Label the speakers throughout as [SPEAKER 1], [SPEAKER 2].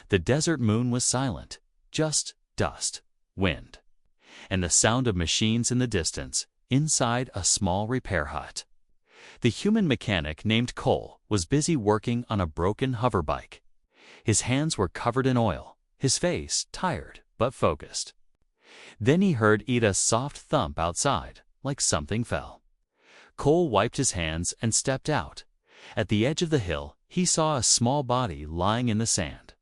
[SPEAKER 1] The desert moon was silent, just dust, wind, and the sound of machines in the distance, inside a small repair hut. The human mechanic named Cole was busy working on a broken hoverbike. His hands were covered in oil, his face tired but focused. Then he heard Ida's soft thump outside, like something fell. Cole wiped his hands and stepped out. At the edge of the hill, he saw a small body lying in the sand.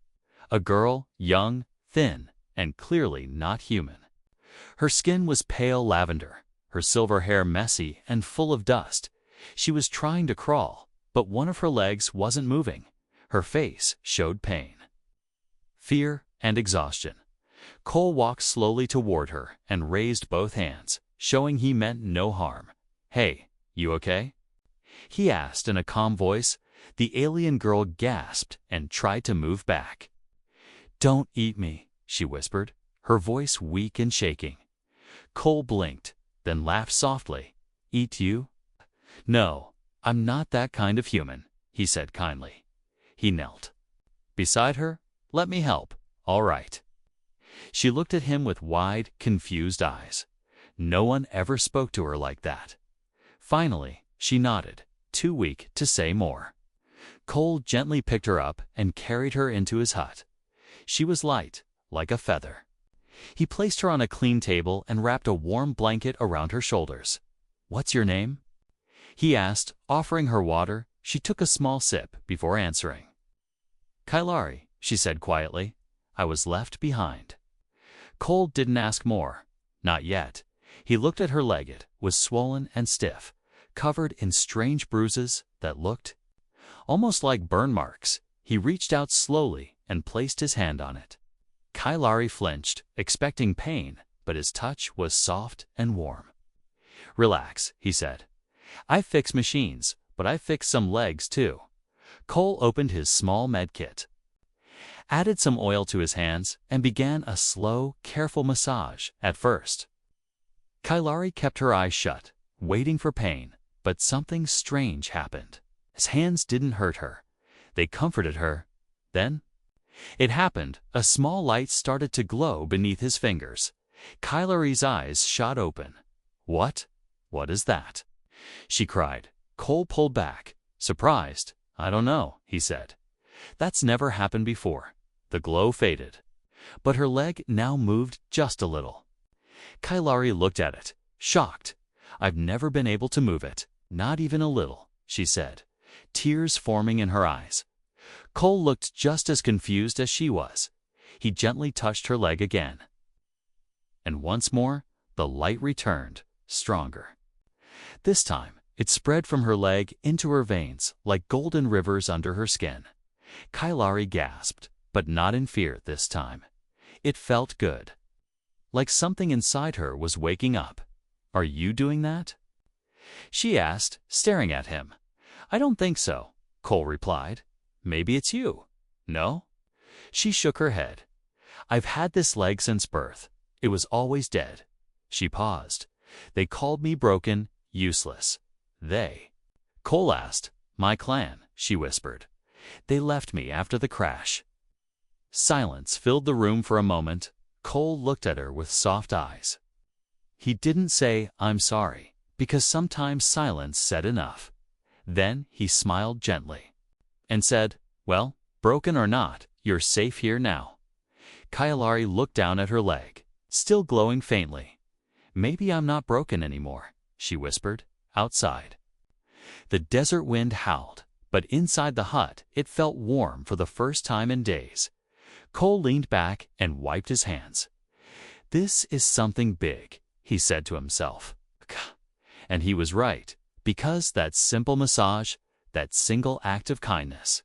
[SPEAKER 1] A girl, young, thin, and clearly not human. Her skin was pale lavender, her silver hair messy and full of dust. She was trying to crawl, but one of her legs wasn't moving. Her face showed pain, fear, and exhaustion. Cole walked slowly toward her and raised both hands, showing he meant no harm. "Hey, you okay?" he asked in a calm voice. The alien girl gasped and tried to move back. "Don't eat me," she whispered, her voice weak and shaking. Cole blinked, then laughed softly. "Eat you? No, I'm not that kind of human," he said kindly. He knelt beside her. "Let me help, all right?" She looked at him with wide, confused eyes. No one ever spoke to her like that. Finally, she nodded, too weak to say more. Cole gently picked her up and carried her into his hut. She was light, like a feather. He placed her on a clean table and wrapped a warm blanket around her shoulders. "What's your name?" he asked, offering her water. She took a small sip before answering. "Kailari," she said quietly. "I was left behind." Cole didn't ask more. Not yet. He looked at her leg. It was swollen and stiff, covered in strange bruises that looked almost like burn marks. He reached out slowly and placed his hand on it. Kailari flinched, expecting pain, but his touch was soft and warm. "Relax," he said. "I fix machines, but I fix some legs too." Cole opened his small med kit, added some oil to his hands, and began a slow, careful massage at first. Kailari kept her eyes shut, waiting for pain, but something strange happened. His hands didn't hurt her. They comforted her. Then it happened. A small light started to glow beneath his fingers. Kailari's eyes shot open. "What? What is that?" she cried. Cole pulled back, surprised. "I don't know," he said. "That's never happened before." The glow faded, but her leg now moved just a little. Kailari looked at it, shocked. "I've never been able to move it, not even a little," she said, tears forming in her eyes. Cole looked just as confused as she was. He gently touched her leg again. And once more, the light returned, stronger. This time, it spread from her leg into her veins like golden rivers under her skin. Kailari gasped, but not in fear this time. It felt good, like something inside her was waking up. "Are you doing that?" she asked, staring at him. "I don't think so," Cole replied. "Maybe it's you." "No?" She shook her head. "I've had this leg since birth. It was always dead." She paused. "They called me broken, useless." "They?" Cole asked. "My clan," she whispered. "They left me after the crash." Silence filled the room for a moment. Cole looked at her with soft eyes. He didn't say, "I'm sorry," because sometimes silence said enough. Then he smiled gently and said, "Well, broken or not, you're safe here now." Kailari looked down at her leg, still glowing faintly. "Maybe I'm not broken anymore," she whispered, outside. The desert wind howled, but inside the hut it felt warm for the first time in days. Cole leaned back and wiped his hands. "This is something big," he said to himself. And he was right, because that simple massage, that single act of kindness,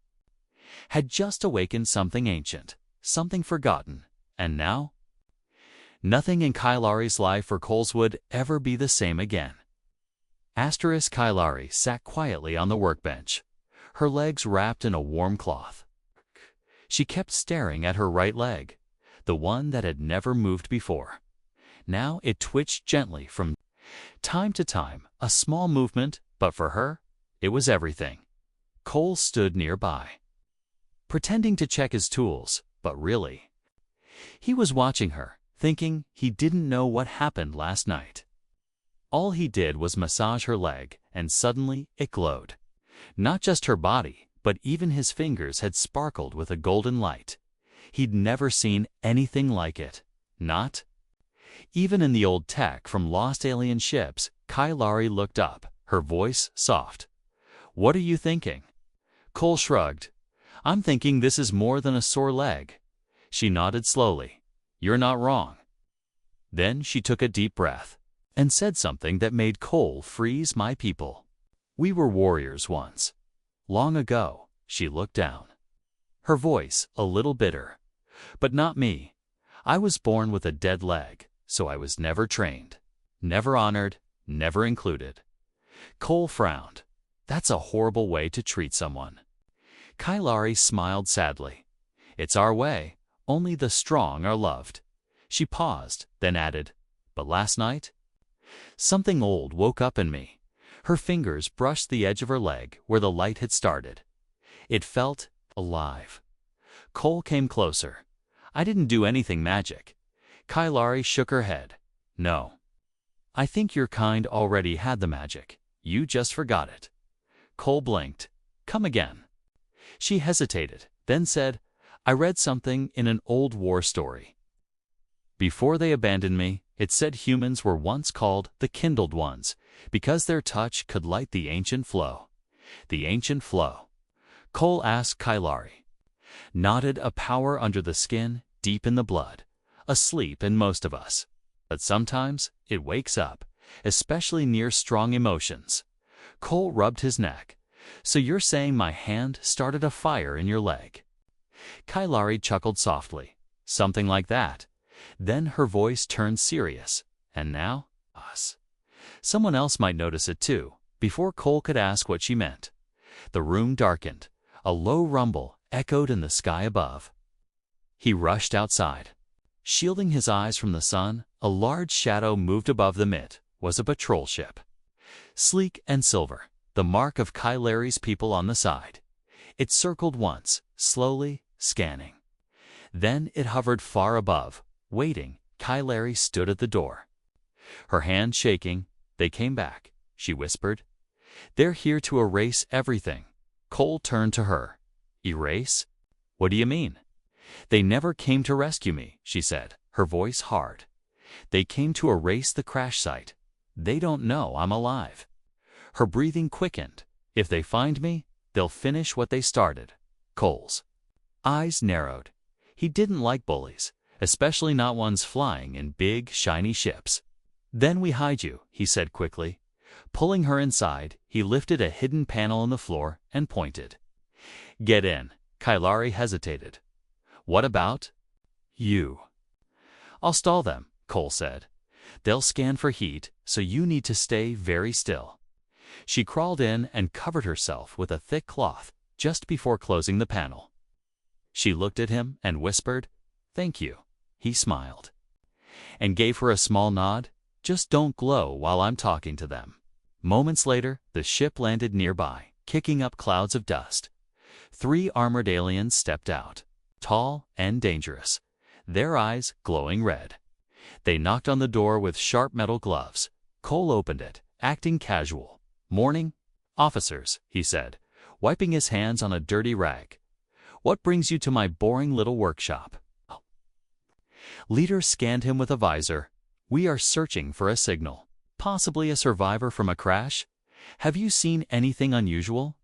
[SPEAKER 1] had just awakened something ancient, something forgotten, and now nothing in Kailari's life or Cole's would ever be the same again. Kailari sat quietly on the workbench, her legs wrapped in a warm cloth. She kept staring at her right leg, the one that had never moved before. Now it twitched gently from time to time, a small movement, but for her, it was everything. Cole stood nearby, pretending to check his tools. but really. He was watching her, thinking he didn't know what happened last night. All he did was massage her leg, and suddenly it glowed. Not just her body, but even his fingers had sparkled with a golden light. He'd never seen anything like it. Not even in the old tech from lost alien ships. Kailari looked up, her voice soft. "What are you thinking?" Cole shrugged. "I'm thinking this is more than a sore leg." She nodded slowly. "You're not wrong." Then she took a deep breath and said something that made Cole freeze. "My people. We were warriors once. Long ago." She looked down, her voice a little bitter. "But not me. I was born with a dead leg, so I was never trained, never honored, never included." Cole frowned. "That's a horrible way to treat someone." Kailari smiled sadly. "It's our way. Only the strong are loved." She paused, then added, "But last night, something old woke up in me." Her fingers brushed the edge of her leg where the light had started. It felt alive. Cole came closer. "I didn't do anything magic." Kailari shook her head. "No. I think your kind already had the magic. You just forgot it." Cole blinked. "Come again." She hesitated, then said, "I read something in an old war story. Before they abandoned me, it said humans were once called the Kindled Ones because their touch could light the ancient flow." "The ancient flow?" Cole asked. Kailari nodded. "A power under the skin, deep in the blood, asleep in most of us. But sometimes it wakes up, especially near strong emotions." Cole rubbed his neck. "So you're saying my hand started a fire in your leg?" Kailari chuckled softly. "Something like that." Then her voice turned serious. "And now, us. Someone else might notice it too." Before Cole could ask what she meant, the room darkened. A low rumble echoed in the sky above. He rushed outside. Shielding his eyes from the sun, a large shadow moved above them. It was a patrol ship. Sleek and silver, the mark of Kailari's people on the side. It circled once, slowly, scanning. Then it hovered far above, waiting. Kailari stood at the door, her hand shaking. "They came back," she whispered. "They're here to erase everything." Cole turned to her. "Erase? What do you mean?" "They never came to rescue me," she said, her voice hard. "They came to erase the crash site. They don't know I'm alive." Her breathing quickened. "If they find me, they'll finish what they started." Cole's eyes narrowed. He didn't like bullies, especially not ones flying in big, shiny ships. "Then we hide you," he said quickly. Pulling her inside, he lifted a hidden panel on the floor and pointed. "Get in." Kailari hesitated. "What about you?" "I'll stall them," Cole said. "They'll scan for heat, so you need to stay very still." She crawled in and covered herself with a thick cloth just before closing the panel. She looked at him and whispered, "Thank you." He smiled and gave her a small nod. "Just don't glow while I'm talking to them." Moments later, the ship landed nearby, kicking up clouds of dust. 3 armored aliens stepped out, tall and dangerous, their eyes glowing red. They knocked on the door with sharp metal gloves. Cole opened it, acting casual. "Morning, officers," he said, wiping his hands on a dirty rag. "What brings you to my boring little workshop?" Leader scanned him with a visor. "We are searching for a signal. Possibly a survivor from a crash. Have you seen anything unusual?"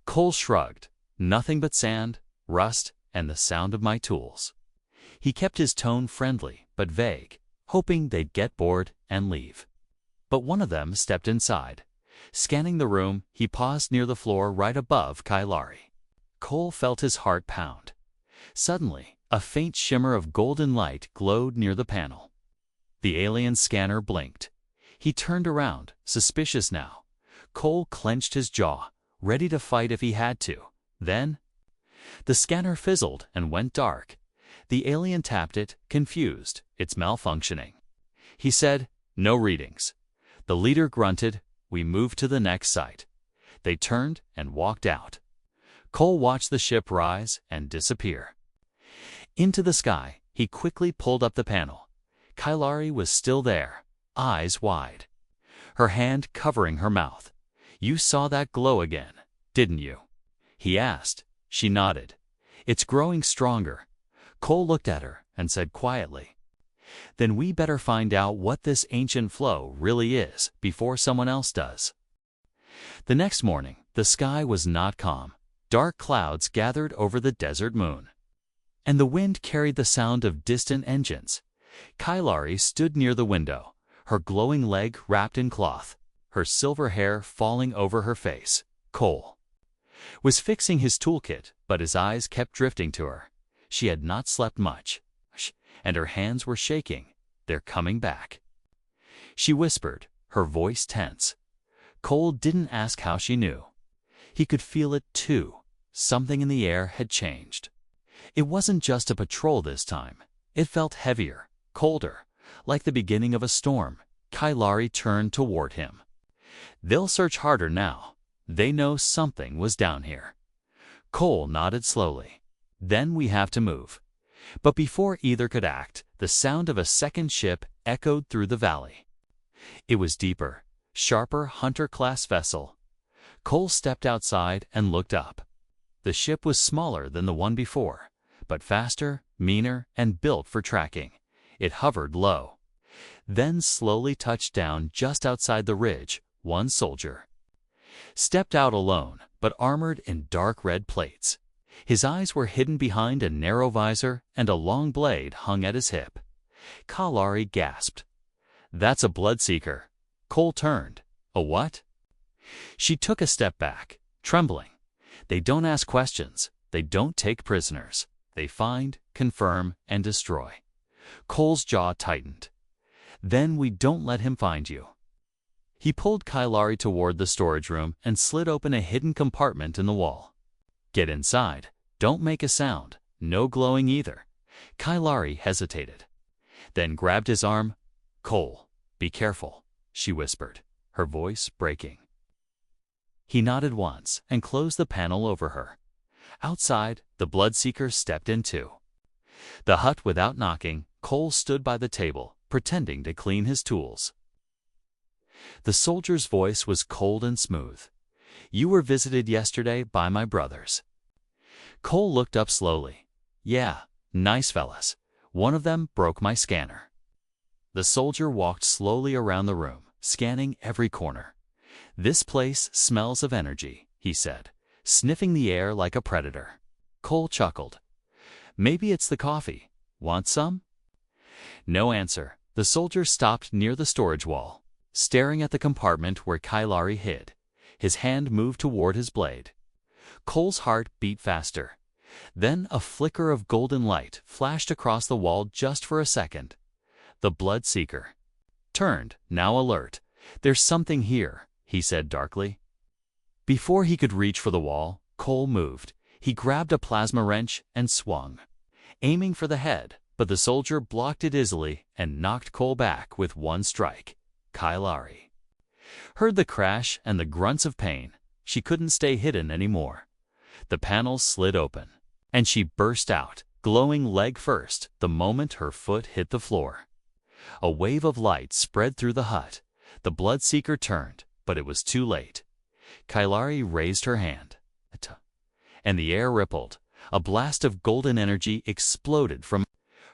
[SPEAKER 1] Cole shrugged. "Nothing but sand, rust, and the sound of my tools." He kept his tone friendly but vague, hoping they'd get bored and leave. But one of them stepped inside. Scanning the room, he paused near the floor right above Kailari. Cole felt his heart pound. Suddenly, a faint shimmer of golden light glowed near the panel. The alien scanner blinked. He turned around, suspicious now. Cole clenched his jaw, ready to fight if he had to. Then, the scanner fizzled and went dark. The alien tapped it, confused. "It's malfunctioning." He said, "No readings." The leader grunted. "We moved to the next site." They turned and walked out. Cole watched the ship rise and disappear. Into the sky, he quickly pulled up the panel. Kailari was still there, eyes wide, her hand covering her mouth. "You saw that glow again, didn't you?" he asked. She nodded. "It's growing stronger." Cole looked at her and said quietly, "Then we better find out what this ancient flow really is before someone else does." The next morning, the sky was not calm. Dark clouds gathered over the desert moon, and the wind carried the sound of distant engines. Kailari stood near the window, her glowing leg wrapped in cloth, her silver hair falling over her face. Cole was fixing his toolkit, but his eyes kept drifting to her. She had not slept much, and her hands were shaking. "They're coming back," she whispered, her voice tense. Cole didn't ask how she knew. He could feel it too. Something in the air had changed. It wasn't just a patrol this time. It felt heavier, colder, like the beginning of a storm. Kailari turned toward him. "They'll search harder now. They know something was down here." Cole nodded slowly. "Then we have to move." But before either could act, the sound of a second ship echoed through the valley. It was deeper, sharper hunter-class vessel. Cole stepped outside and looked up. The ship was smaller than the one before, but faster, meaner, and built for tracking. It hovered low, then slowly touched down just outside the ridge. One soldier stepped out alone, but armored in dark red plates. His eyes were hidden behind a narrow visor, and a long blade hung at his hip. Kailari gasped. "That's a bloodseeker." Cole turned. "A what?" She took a step back, trembling. "They don't ask questions. They don't take prisoners. They find, confirm, and destroy." Cole's jaw tightened. "Then we don't let him find you." He pulled Kailari toward the storage room and slid open a hidden compartment in the wall. "Get inside. Don't make a sound. No glowing either." Kailari hesitated, then grabbed his arm. "Cole, be careful," she whispered, her voice breaking. He nodded once and closed the panel over her. Outside, the bloodseeker stepped in too. The hut without knocking. Cole stood by the table, pretending to clean his tools. The soldier's voice was cold and smooth. "You were visited yesterday by my brothers." Cole looked up slowly. "Yeah, nice fellas. One of them broke my scanner." The soldier walked slowly around the room, scanning every corner. "This place smells of energy," he said, sniffing the air like a predator. Cole chuckled. "Maybe it's the coffee. Want some?" No answer. The soldier stopped near the storage wall, staring at the compartment where Kailari hid. His hand moved toward his blade. Cole's heart beat faster. Then a flicker of golden light flashed across the wall just for a second. The bloodseeker turned, now alert. "There's something here," he said darkly. Before he could reach for the wall, Cole moved. He grabbed a plasma wrench and swung, aiming for the head, but the soldier blocked it easily and knocked Cole back with one strike. Kailari heard the crash and the grunts of pain. She couldn't stay hidden anymore. The panels slid open, and she burst out, glowing leg first, the moment her foot hit the floor. A wave of light spread through the hut. The bloodseeker turned, but it was too late. Kailari raised her hand, and the air rippled. A blast of golden energy exploded from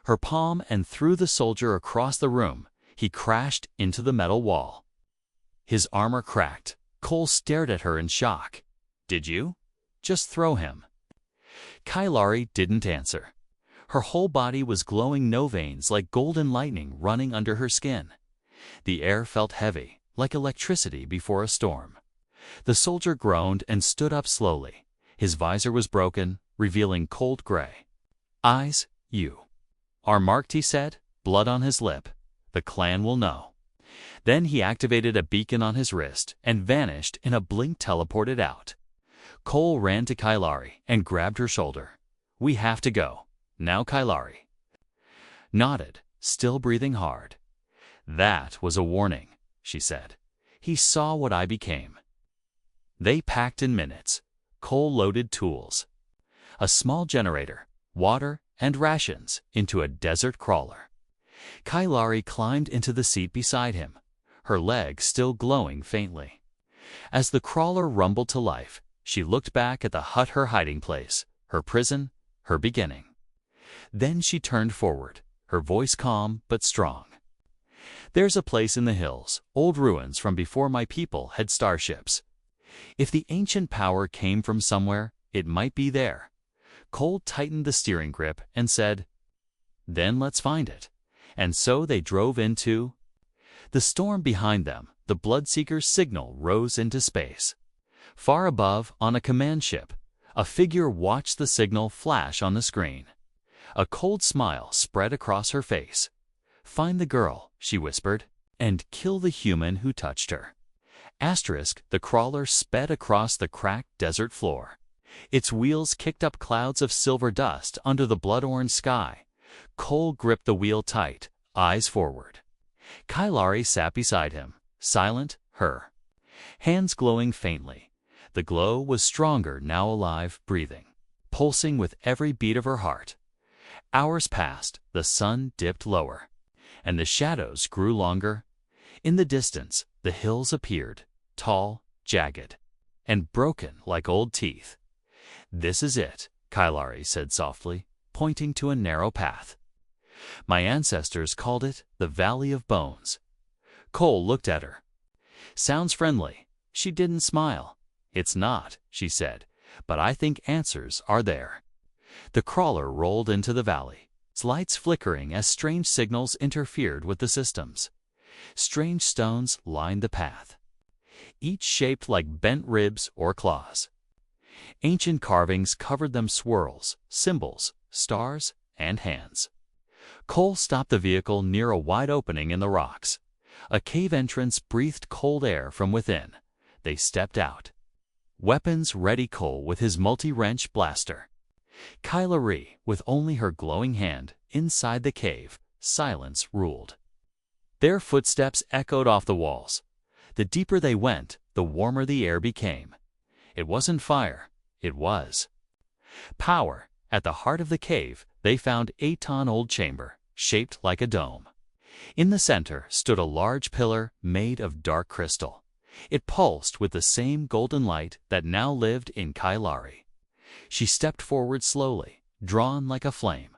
[SPEAKER 1] her palm and threw the soldier across the room. He crashed into the metal wall. His armor cracked. Cole stared at her in shock. "Did you just throw him?" Kailari didn't answer. Her whole body was glowing, no veins, like golden lightning running under her skin. The air felt heavy, like electricity before a storm. The soldier groaned and stood up slowly. His visor was broken, revealing cold gray eyes. "You are marked," he said, blood on his lip. "The clan will know." Then he activated a beacon on his wrist and vanished in a blink, teleported out. Cole ran to Kailari and grabbed her shoulder. "We have to go. Now." Kailari nodded, still breathing hard. "That was a warning," she said. "He saw what I became." They packed in minutes. Cole loaded tools, a small generator, water, and rations into a desert crawler. Kailari climbed into the seat beside him, her legs still glowing faintly. As the crawler rumbled to life, she looked back at the hut, her hiding place, her prison, her beginning. Then she turned forward, her voice calm but strong. "There's a place in the hills, old ruins from before my people had starships. If the ancient power came from somewhere, it might be there." Cole tightened the steering grip and said, "Then let's find it." And so they drove into the storm behind them. The Bloodseeker's signal rose into space. Far above, on a command ship, a figure watched the signal flash on the screen. A cold smile spread across her face. "Find the girl," she whispered, "and kill the human who touched her." The crawler sped across the cracked desert floor. Its wheels kicked up clouds of silver dust under the blood-orange sky. Cole gripped the wheel tight, eyes forward. Kailari sat beside him, silent, her hands glowing faintly. The glow was stronger now, alive, breathing, pulsing with every beat of her heart. Hours passed, the sun dipped lower, and the shadows grew longer. In the distance, the hills appeared, tall, jagged, and broken like old teeth. "This is it," Kailari said softly, pointing to a narrow path. "My ancestors called it the Valley of Bones." Cole looked at her. "Sounds friendly." She didn't smile. "It's not," she said, "but I think answers are there." The crawler rolled into the valley, its lights flickering as strange signals interfered with the systems. Strange stones lined the path, each shaped like bent ribs or claws. Ancient carvings covered them, swirls, symbols, stars, and hands. Cole stopped the vehicle near a wide opening in the rocks. A cave entrance breathed cold air from within. They stepped out, weapons ready, Cole with his multi-wrench blaster, Kailari with only her glowing hand. Inside the cave, silence ruled. Their footsteps echoed off the walls. The deeper they went, the warmer the air became. It wasn't fire, it was power. At the heart of the cave, they found a 8-ton-old chamber, shaped like a dome. In the center stood a large pillar made of dark crystal. It pulsed with the same golden light that now lived in Kailari. She stepped forward slowly, drawn like a flame.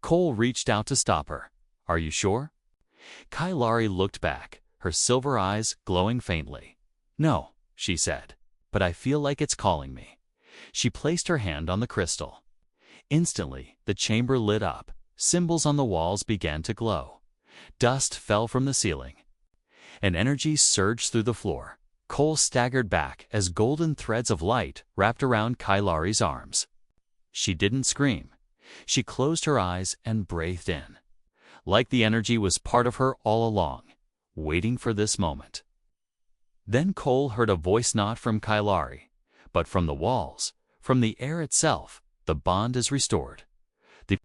[SPEAKER 1] Cole reached out to stop her. "Are you sure?" Kailari looked back, her silver eyes glowing faintly. "No," she said, "but I feel like it's calling me." She placed her hand on the crystal. Instantly, the chamber lit up. Symbols on the walls began to glow. Dust fell from the ceiling. An energy surged through the floor. Cole staggered back as golden threads of light wrapped around Kailari's arms. She didn't scream. She closed her eyes and breathed in, like the energy was part of her all along, waiting for this moment. Then Cole heard a voice, not from Kailari, but from the walls, from the air itself. "The bond is restored." The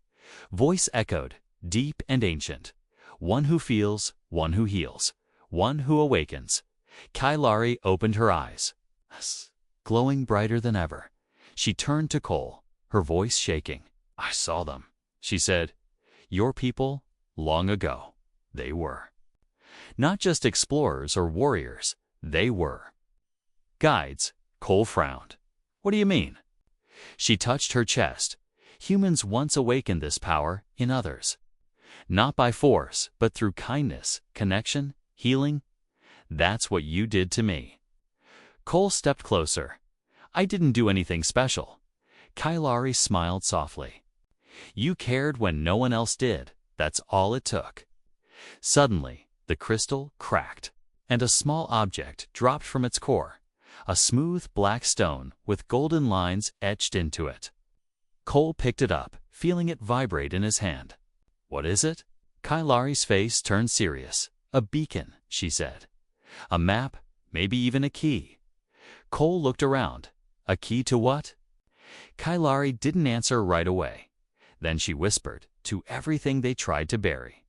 [SPEAKER 1] voice echoed, deep and ancient. "One who feels, one who heals, one who awakens." Kailari opened her eyes, glowing brighter than ever. She turned to Cole, her voice shaking. "I saw them," she said. "Your people, long ago, they were not just explorers or warriors, they were guides." Cole frowned. "What do you mean?" She touched her chest. "Humans once awakened this power in others. Not by force, but through kindness, connection, healing. That's what you did to me." Cole stepped closer. "I didn't do anything special." Kailari smiled softly. "You cared when no one else did. That's all it took." Suddenly, the crystal cracked, and a small object dropped from its core. A smooth black stone with golden lines etched into it. Cole picked it up, feeling it vibrate in his hand. "What is it?" Kailari's face turned serious. "A beacon," she said. "A map, maybe even a key." Cole looked around. "A key to what?" Kailari didn't answer right away. Then she whispered, "To everything they tried to bury."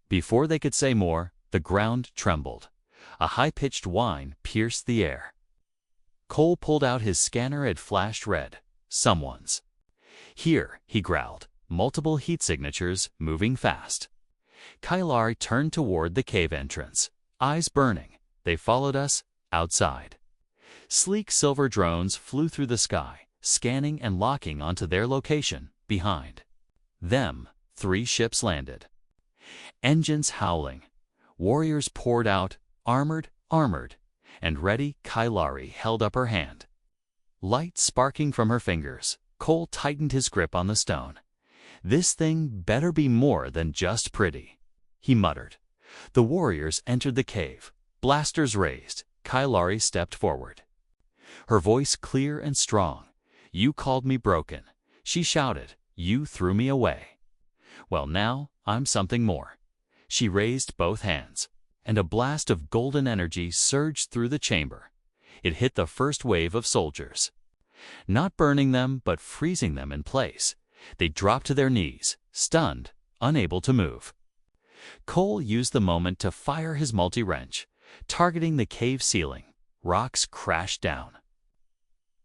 [SPEAKER 1] Before they could say more, the ground trembled. A high-pitched whine pierced the air. Cole pulled out his scanner. It flashed red. "Someone's here," he growled. multiple heat signatures moving fast. Kailari turned toward the cave entrance, eyes burning. They followed us outside. Sleek silver drones flew through the sky, scanning and locking onto their location behind them. 3 ships landed. Engines howling. Warriors poured out, armored, and ready. Kailari held up her hand. Light sparking from her fingers, Cole tightened his grip on the stone. "This thing better be more than just pretty," he muttered. The warriors entered the cave, blasters raised. Kailari stepped forward. Her voice clear and strong. "You called me broken," she shouted. "You threw me away. Well, now I'm something more." She raised both hands, and a blast of golden energy surged through the chamber. It hit the first wave of soldiers. Not burning them, but freezing them in place. They dropped to their knees, stunned, unable to move. Cole used the moment to fire his multi-wrench, targeting the cave ceiling. Rocks crashed down.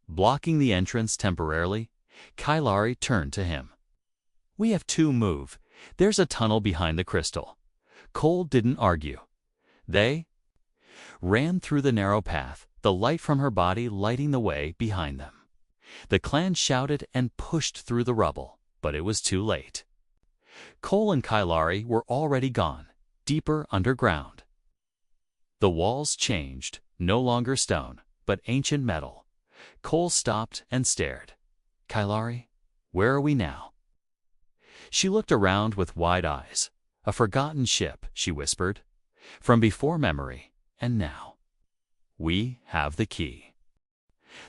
[SPEAKER 1] Blocking the entrance temporarily, Kailari turned to him. "We have to move. There's a tunnel behind the crystal." Cole didn't argue. They ran through the narrow path, the light from her body lighting the way behind them. The clan shouted and pushed through the rubble, but it was too late. Cole and Kailari were already gone, deeper underground. The walls changed, no longer stone, but ancient metal. Cole stopped and stared. "Kailari, where are we now?" She looked around with wide eyes. "A forgotten ship," she whispered. "From before memory, and now. We have the key."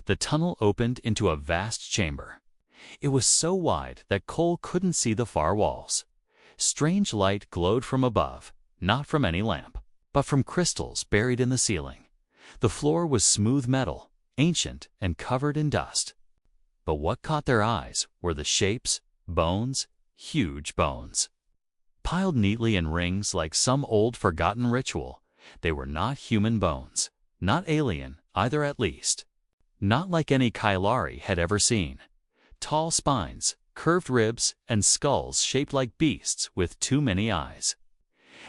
[SPEAKER 1] The tunnel opened into a vast chamber. It was so wide that Cole couldn't see the far walls. Strange light glowed from above, not from any lamp, but from crystals buried in the ceiling. The floor was smooth metal, ancient and covered in dust. But what caught their eyes were the shapes, bones, huge bones. Piled neatly in rings like some old forgotten ritual, they were not human bones, not alien either at least. Not like any Kailari had ever seen. Tall spines, curved ribs, and skulls shaped like beasts with too many eyes.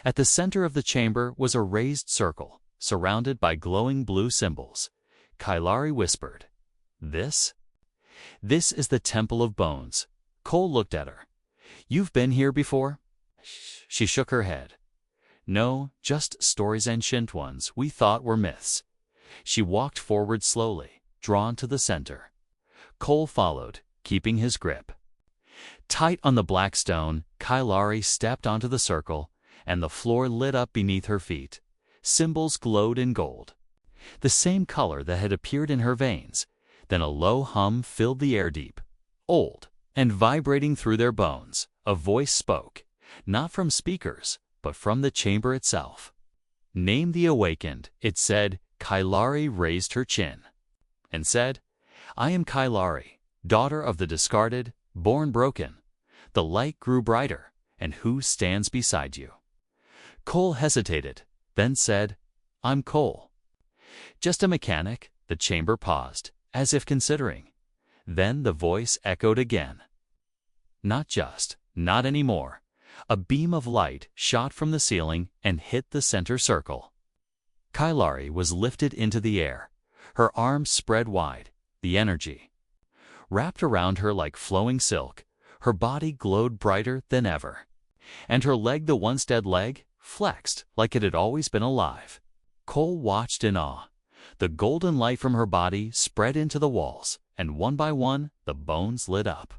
[SPEAKER 1] At the center of the chamber was a raised circle, surrounded by glowing blue symbols. Kailari whispered, This is the Temple of Bones." Cole looked at her. "You've been here before?" She shook her head. "No, just stories, ancient ones we thought were myths." She walked forward slowly, drawn to the center. Cole followed, keeping his grip. Tight on the black stone, Kailari stepped onto the circle, and the floor lit up beneath her feet. Symbols glowed in gold, the same color that had appeared in her veins. Then a low hum filled the air, deep, old, and vibrating through their bones. A voice spoke, not from speakers, but from the chamber itself. "Name the awakened," it said. Kailari raised her chin and said, "I am Kailari, daughter of the discarded, born broken." The light grew brighter. "And who stands beside you?" Cole hesitated, then said, "I'm Cole." "Just a mechanic." The chamber paused, as if considering. Then the voice echoed again. "Not just, not anymore." A beam of light shot from the ceiling and hit the center circle. Kailari was lifted into the air, her arms spread wide, the energy wrapped around her like flowing silk. Her body glowed brighter than ever, and her leg, the once dead leg, flexed like it had always been alive. Cole watched in awe. The golden light from her body spread into the walls, and one by one the bones lit up.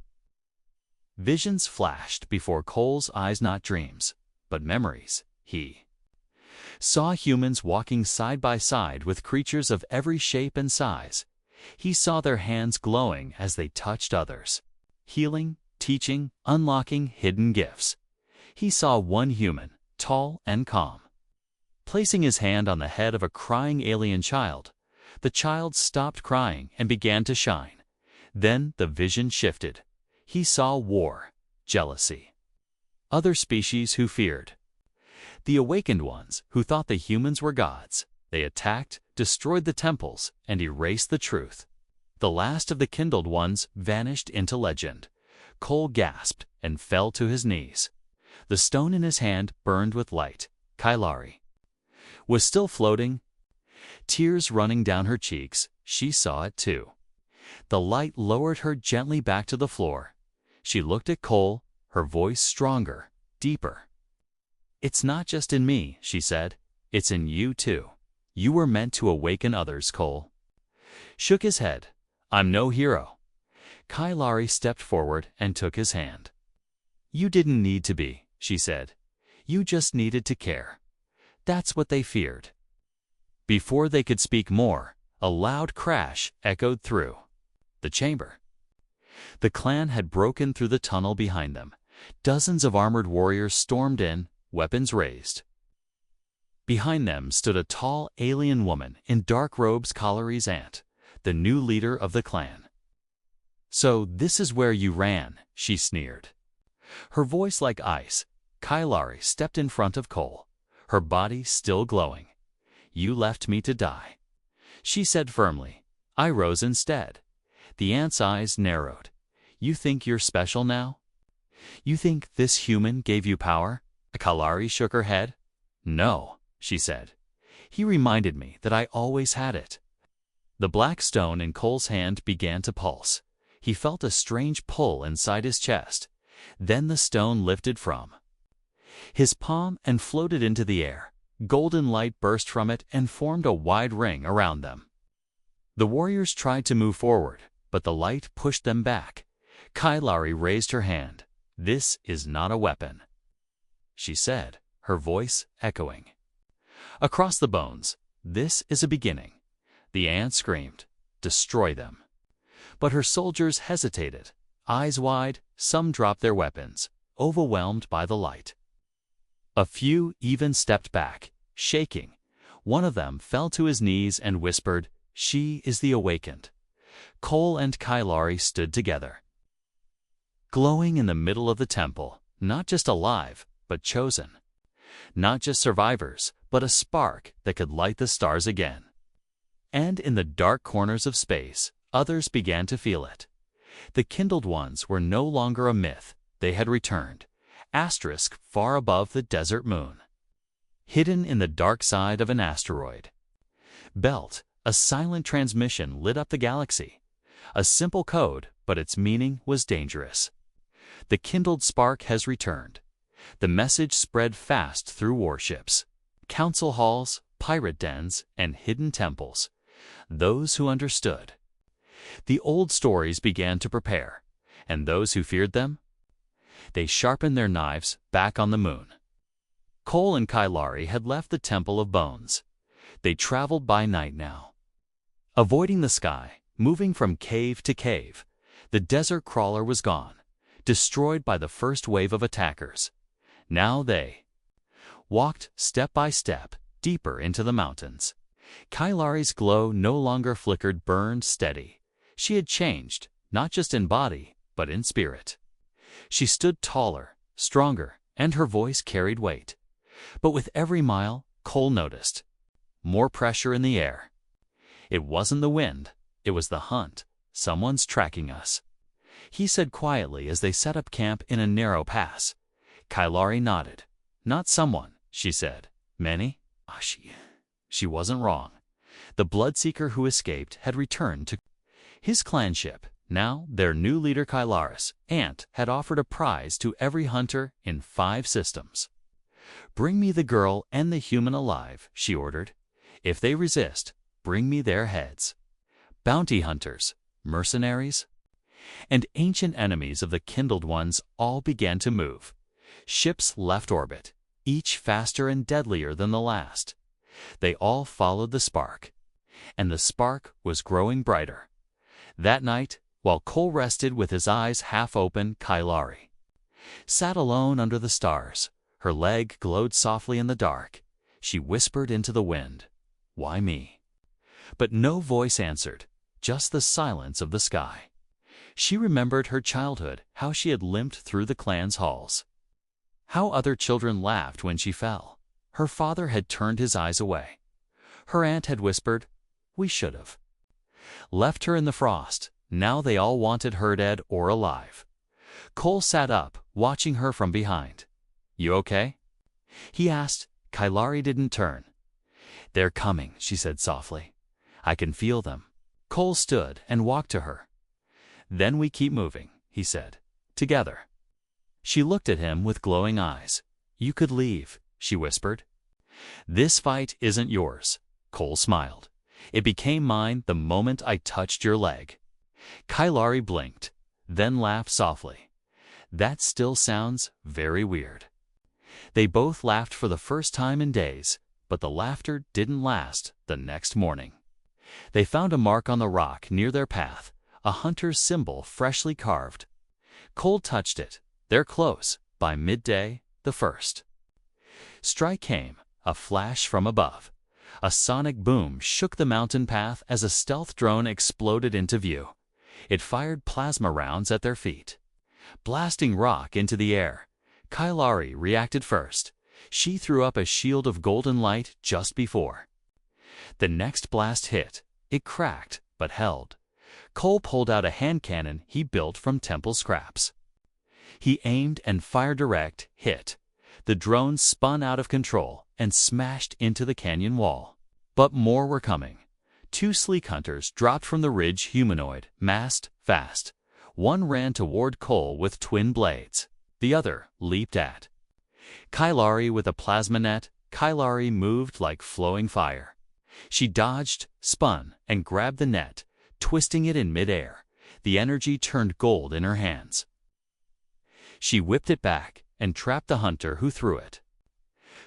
[SPEAKER 1] Visions flashed before Cole's eyes, not dreams, but memories. He saw humans walking side by side with creatures of every shape and size. He saw their hands glowing as they touched others, healing, teaching, unlocking hidden gifts. He saw one human, tall and calm, placing his hand on the head of a crying alien child. The child stopped crying and began to shine. Then the vision shifted. He saw war, jealousy, other species who feared. The awakened ones who thought the humans were gods. They attacked, destroyed the temples, and erased the truth. The last of the kindled ones vanished into legend. Cole gasped and fell to his knees. The stone in his hand burned with light. Kailari was still floating, tears running down her cheeks. She saw it too. The light lowered her gently back to the floor. She looked at Cole, her voice stronger, deeper. "It's not just in me," she said. "It's in you too. You were meant to awaken others." Cole shook his head. "I'm no hero." Kailari stepped forward and took his hand. "You didn't need to be," she said. "You just needed to care." That's what they feared. Before they could speak more, a loud crash echoed through the chamber. The clan had broken through the tunnel behind them. Dozens of armored warriors stormed in, weapons raised. Behind them stood a tall alien woman in dark robes, Kailari's aunt, the new leader of the clan. "So this is where you ran," she sneered. Her voice like ice. Kailari stepped in front of Cole, her body still glowing. "You left me to die," she said firmly. "I rose instead." The ant's eyes narrowed. "You think you're special now? You think this human gave you power?" Kailari shook her head. "No," she said. "He reminded me that I always had it." The black stone in Cole's hand began to pulse. He felt a strange pull inside his chest. Then the stone lifted from his palm and floated into the air. Golden light burst from it and formed a wide ring around them. The warriors tried to move forward, but the light pushed them back. Kailari raised her hand. "This is not a weapon," she said, her voice echoing across the bones. "This is a beginning." The ant screamed, "Destroy them." But her soldiers hesitated, eyes wide. Some dropped their weapons, overwhelmed by the light. A few even stepped back, shaking. One of them fell to his knees and whispered, "She is the awakened." Cole and Kailari stood together, glowing in the middle of the temple, not just alive, but chosen. Not just survivors, but a spark that could light the stars again. And in the dark corners of space, others began to feel it. The kindled ones were no longer a myth. They had returned, asterisk far above the desert moon, hidden in the dark side of an asteroid belt. A silent transmission lit up the galaxy. A simple code, but its meaning was dangerous. The kindled spark has returned. The message spread fast through warships, council halls, pirate dens, and hidden temples. Those who understood the old stories began to prepare, and those who feared them, they sharpened their knives back on the moon. Cole and Kailari had left the Temple of Bones. They traveled by night now, avoiding the sky, moving from cave to cave. The desert crawler was gone, destroyed by the first wave of attackers. Now they walked step by step deeper into the mountains. Kailari's glow no longer flickered, burned steady. She had changed, not just in body, but in spirit. She stood taller, stronger, and her voice carried weight. But with every mile, Cole noticed more pressure in the air. It wasn't the wind, it was the hunt. "Someone's tracking us," he said quietly as they set up camp in a narrow pass. Kailari nodded. "Not someone," she said. "Many?" She wasn't wrong. The Bloodseeker who escaped had returned to his clanship. Now their new leader, Kailari's aunt, had offered a prize to every hunter in 5 systems. "Bring me the girl and the human alive," she ordered. "If they resist, bring me their heads." Bounty hunters, mercenaries, and ancient enemies of the kindled ones all began to move. Ships left orbit, each faster and deadlier than the last. They all followed the spark, and the spark was growing brighter. That night, while Cole rested with his eyes half open, Kailari sat alone under the stars. Her leg glowed softly in the dark. She whispered into the wind, "Why me?" But no voice answered, just the silence of the sky. She remembered her childhood, how she had limped through the clan's halls, how other children laughed when she fell. Her father had turned his eyes away. Her aunt had whispered, "We should have." Left her in the frost. Now they all wanted her dead or alive. Cole sat up, watching her from behind. "You okay?" he asked. Kailari didn't turn. "They're coming," she said softly. "I can feel them." Cole stood and walked to her. "Then we keep moving," he said. "Together." She looked at him with glowing eyes. "You could leave," she whispered. "This fight isn't yours." Cole smiled. "It became mine the moment I touched your leg." Kailari blinked, then laughed softly. "That still sounds very weird." They both laughed for the first time in days, but the laughter didn't last the next morning. They found a mark on the rock near their path, a hunter's symbol freshly carved. Cole touched it. "They're close." By midday, the first strike came, a flash from above. A sonic boom shook the mountain path as a stealth drone exploded into view. It fired plasma rounds at their feet, blasting rock into the air. Kailari reacted first. She threw up a shield of golden light just before. The next blast hit. It cracked, but held. Cole pulled out a hand cannon he built from temple scraps. He aimed and fired direct, hit. The drone spun out of control and smashed into the canyon wall. But more were coming. 2 sleek hunters dropped from the ridge, humanoid, masked, fast. One ran toward Cole with twin blades. The other leaped at Kailari with a plasma net. Kailari moved like flowing fire. She dodged, spun, and grabbed the net, twisting it in midair. The energy turned gold in her hands. She whipped it back and trapped the hunter who threw it.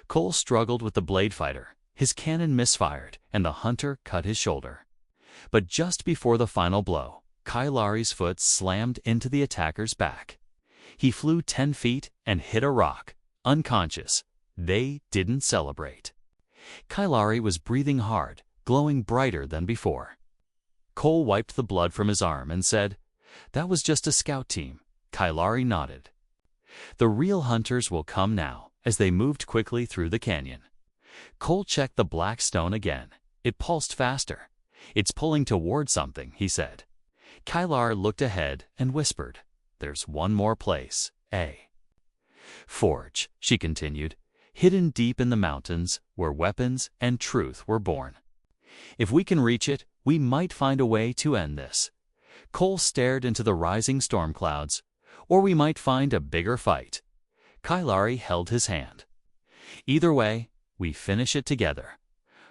[SPEAKER 1] Cole struggled with the blade fighter. His cannon misfired, and the hunter cut his shoulder. But just before the final blow, Kailari's foot slammed into the attacker's back. He flew 10 feet and hit a rock, unconscious. They didn't celebrate. Kailari was breathing hard, glowing brighter than before. Cole wiped the blood from his arm and said, "That was just a scout team." Kailari nodded. "The real hunters will come now," as they moved quickly through the canyon. Cole checked the black stone again. It pulsed faster. "It's pulling toward something," he said. Kailari looked ahead and whispered, "There's one more place, a forge," she continued, "hidden deep in the mountains where weapons and truth were born. If we can reach it, we might find a way to end this." Cole stared into the rising storm clouds. "Or we might find a bigger fight." Kailari held his hand. "Either way, we finish it together."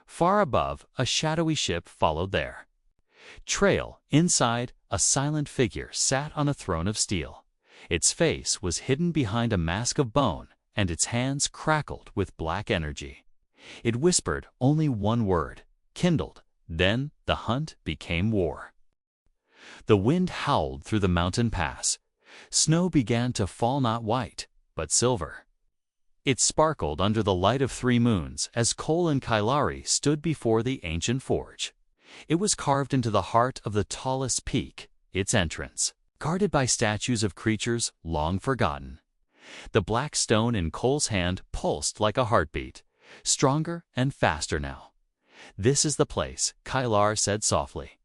[SPEAKER 1] Far above, a shadowy ship followed there. Trail, inside, a silent figure sat on a throne of steel. Its face was hidden behind a mask of bone, and its hands crackled with black energy. It whispered only one word, kindled. Then the hunt became war. The wind howled through the mountain pass. Snow began to fall, not white, but silver. It sparkled under the light of 3 moons as Cole and Kailari stood before the ancient forge. It was carved into the heart of the tallest peak, its entrance, guarded by statues of creatures long forgotten. The black stone in Cole's hand pulsed like a heartbeat, stronger and faster now. "This is the place," Kailari said softly,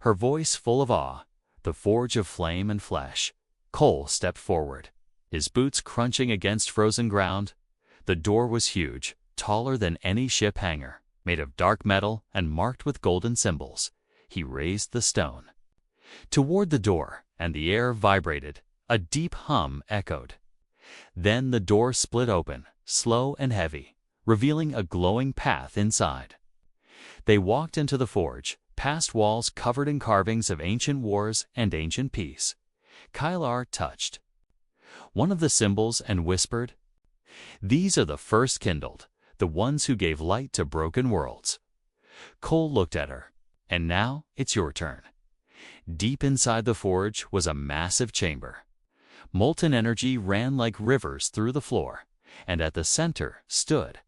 [SPEAKER 1] her voice full of awe. "The forge of flame and flesh." Cole stepped forward, his boots crunching against frozen ground. The door was huge, taller than any ship hangar, made of dark metal and marked with golden symbols. He raised the stone toward the door, and the air vibrated. A deep hum echoed. Then the door split open, slow and heavy, revealing a glowing path inside. They walked into the forge, past walls covered in carvings of ancient wars and ancient peace. Kailari touched one of the symbols and whispered, "These are the first kindled, the ones who gave light to broken worlds." Cole looked at her. "And now it's your turn." Deep inside the forge was a massive chamber. Molten energy ran like rivers through the floor, and at the center stood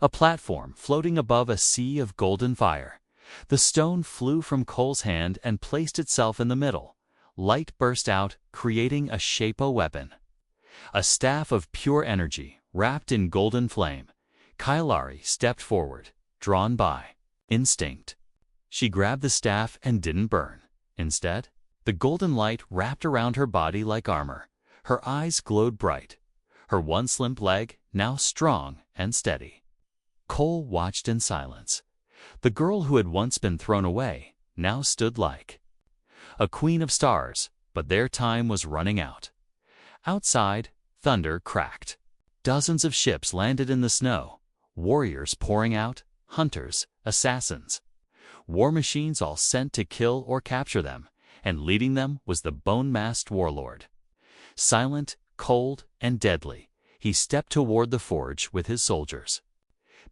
[SPEAKER 1] a platform floating above a sea of golden fire. The stone flew from Cole's hand and placed itself in the middle. Light burst out, creating a shape-o weapon. A staff of pure energy, wrapped in golden flame. Kailari stepped forward, drawn by instinct. She grabbed the staff and didn't burn. Instead, the golden light wrapped around her body like armor, Her eyes glowed bright, her once limp leg now strong and steady. Cole watched in silence. The girl who had once been thrown away now stood like a queen of stars, but their time was running out. Outside, thunder cracked. Dozens of ships landed in the snow, warriors pouring out, hunters, assassins. War machines all sent to kill or capture them, and leading them was the bone-masked warlord. Silent, cold, and deadly, he stepped toward the forge with his soldiers.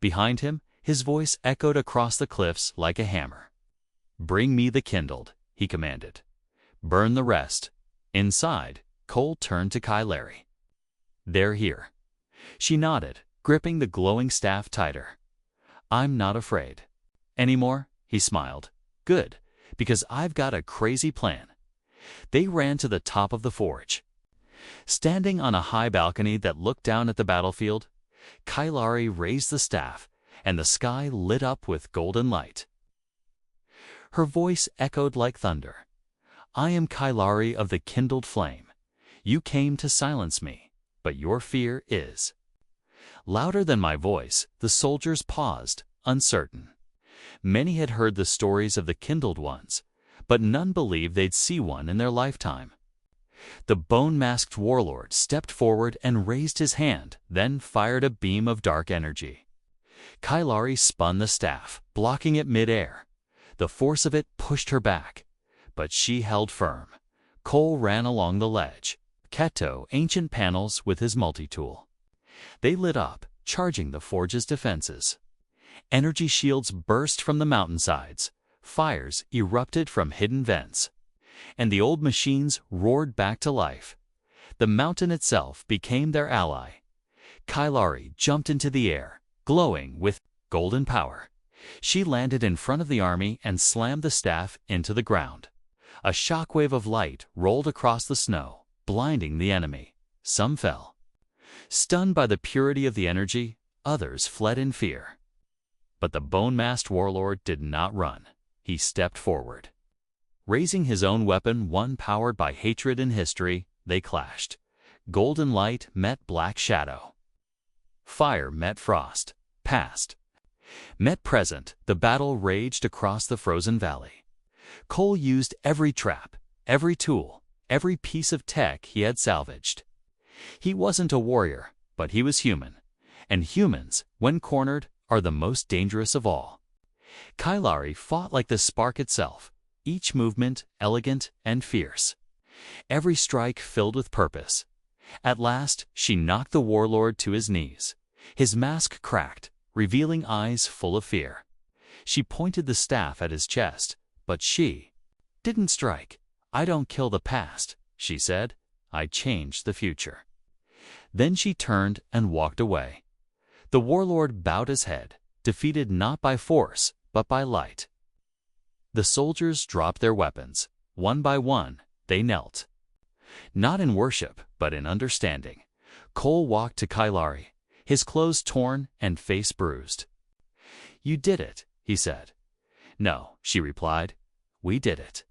[SPEAKER 1] Behind him, his voice echoed across the cliffs like a hammer. "Bring me the kindled," he commanded. "Burn the rest." Inside, Cole turned to Kailari. "They're here." She nodded, gripping the glowing staff tighter. "I'm not afraid." "Anymore?" He smiled. "Good, because I've got a crazy plan." They ran to the top of the forge. Standing on a high balcony that looked down at the battlefield, Kailari raised the staff, and the sky lit up with golden light. Her voice echoed like thunder. "I am Kailari of the kindled flame. You came to silence me, but your fear is." Louder than my voice, the soldiers paused, uncertain. Many had heard the stories of the kindled ones, but none believed they'd see one in their lifetime. The bone-masked warlord stepped forward and raised his hand, then fired a beam of dark energy. Kailari spun the staff, blocking it mid-air. The force of it pushed her back, but she held firm. Cole ran along the ledge, Keto ancient panels with his multi-tool. They lit up, charging the forge's defenses. Energy shields burst from the mountainsides, fires erupted from hidden vents, and the old machines roared back to life. The mountain itself became their ally. Kailari jumped into the air, glowing with golden power. She landed in front of the army and slammed the staff into the ground. A shockwave of light rolled across the snow, blinding the enemy. Some fell. Stunned by the purity of the energy, others fled in fear. But the bone-masked warlord did not run. He stepped forward. Raising his own weapon, one powered by hatred and history, they clashed. Golden light met black shadow. Fire met frost. Past met present. The battle raged across the frozen valley. Cole used every trap, every tool, every piece of tech he had salvaged. He wasn't a warrior, but he was human. And humans, when cornered, are the most dangerous of all. Kailari fought like the spark itself, each movement elegant and fierce. Every strike filled with purpose. At last, she knocked the warlord to his knees. His mask cracked, revealing eyes full of fear. She pointed the staff at his chest, but she didn't strike. "I don't kill the past," she said. "I change the future." Then she turned and walked away. The warlord bowed his head, defeated not by force, but by light. The soldiers dropped their weapons. One by one, they knelt. Not in worship, but in understanding. Cole walked to Kailari, his clothes torn and face bruised. "You did it," he said. "No," she replied. "We did it."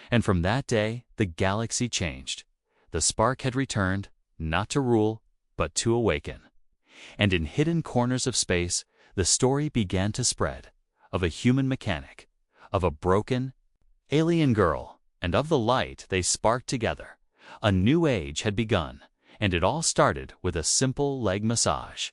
[SPEAKER 1] And from that day, the galaxy changed. The spark had returned, not to rule, but to awaken. And in hidden corners of space, the story began to spread, of a human mechanic, of a broken, alien girl, and of the light they sparked together. A new age had begun, and it all started with a simple leg massage.